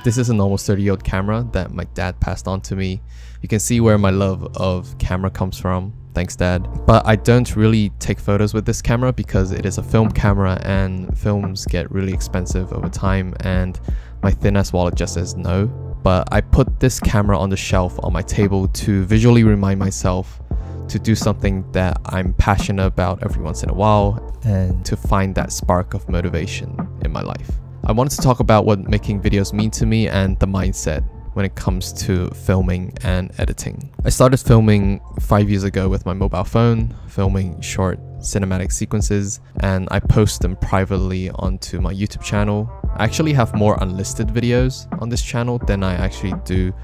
This is an almost 30-year-old camera that my dad passed on to me. You can see where my love of camera comes from. Thanks, Dad. But I don't really take photos with this camera because it is a film camera and films get really expensive over time, and my thin-ass wallet just says no. But I put this camera on the shelf on my table to visually remind myself to do something that I'm passionate about every once in a while and to find that spark of motivation in my life. I wanted to talk about what making videos mean to me and the mindset when it comes to filming and editing. I started filming 5 years ago with my mobile phone, filming short cinematic sequences, and I post them privately onto my YouTube channel. I actually have more unlisted videos on this channel than I actually do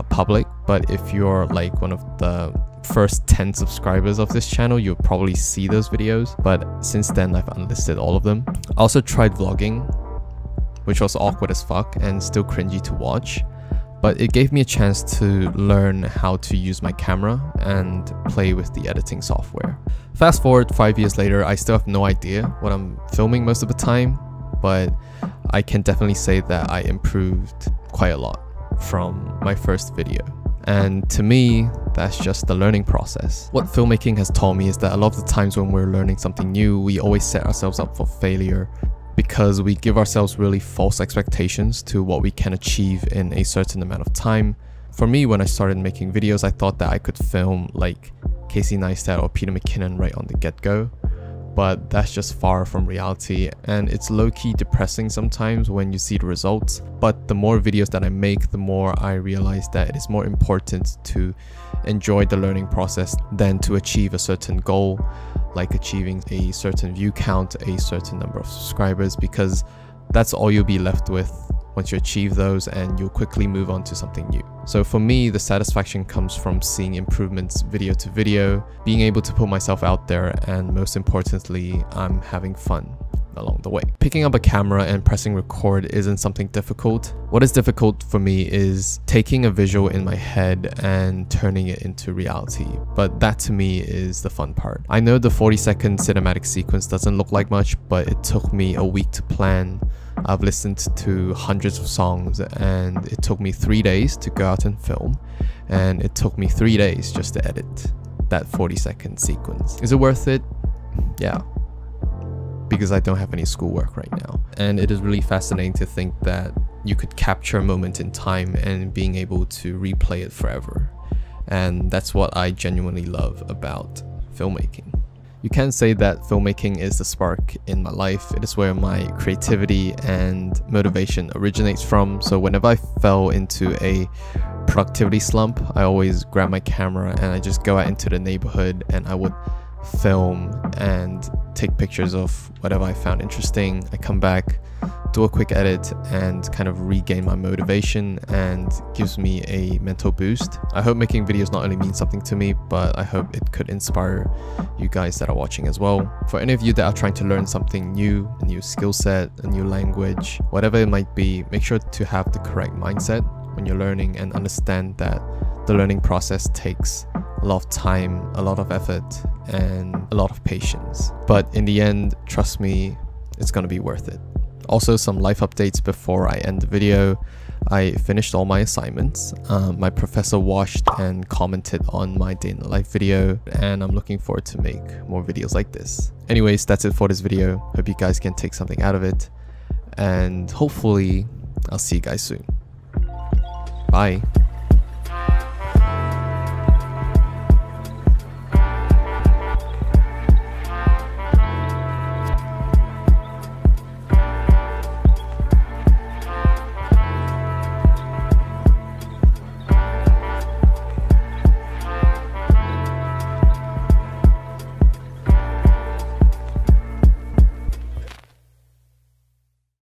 public, but if you're like one of the first 10 subscribers of this channel, you'll probably see those videos, but since then I've unlisted all of them. I also tried vlogging, which was awkward as fuck and still cringy to watch, but it gave me a chance to learn how to use my camera and play with the editing software. Fast forward 5 years later, I still have no idea what I'm filming most of the time, but I can definitely say that I improved quite a lot from my first video. And to me, that's just the learning process. What filmmaking has taught me is that a lot of the times when we're learning something new, we always set ourselves up for failure because we give ourselves really false expectations to what we can achieve in a certain amount of time. For me, when I started making videos, I thought that I could film like Casey Neistat or Peter McKinnon right on the get-go, but that's just far from reality, and it's low-key depressing sometimes when you see the results. But the more videos that I make, the more I realize that it is more important to enjoy the learning process than to achieve a certain goal, like achieving a certain view count, a certain number of subscribers, because that's all you'll be left with once you achieve those, and you'll quickly move on to something new. So for me, the satisfaction comes from seeing improvements video to video, being able to put myself out there, and most importantly, I'm having fun along the way. Picking up a camera and pressing record isn't something difficult. What is difficult for me is taking a visual in my head and turning it into reality, but that to me is the fun part. I know the 40-second cinematic sequence doesn't look like much, but it took me a week to plan. I've listened to hundreds of songs, and it took me 3 days to go out and film, and it took me 3 days just to edit that 40-second sequence. Is it worth it? Yeah, because I don't have any schoolwork right now. And it is really fascinating to think that you could capture a moment in time and being able to replay it forever. And that's what I genuinely love about filmmaking. You can say that filmmaking is the spark in my life. It is where my creativity and motivation originates from. So whenever I fell into a productivity slump, I always grab my camera and I just go out into the neighborhood and I would film and take pictures of whatever I found interesting. I come back, do a quick edit, and kind of regain my motivation, and gives me a mental boost. I hope making videos not only means something to me, but I hope it could inspire you guys that are watching as well. For any of you that are trying to learn something new, a new skill set, a new language, whatever it might be, make sure to have the correct mindset when you're learning and understand that the learning process takes a lot of time, a lot of effort, and a lot of patience. But in the end, trust me, it's gonna be worth it. Also, some life updates before I end the video. I finished all my assignments. My professor watched and commented on my day in the life video, and I'm looking forward to make more videos like this. Anyways, that's it for this video. Hope you guys can take something out of it, and hopefully I'll see you guys soon. Bye.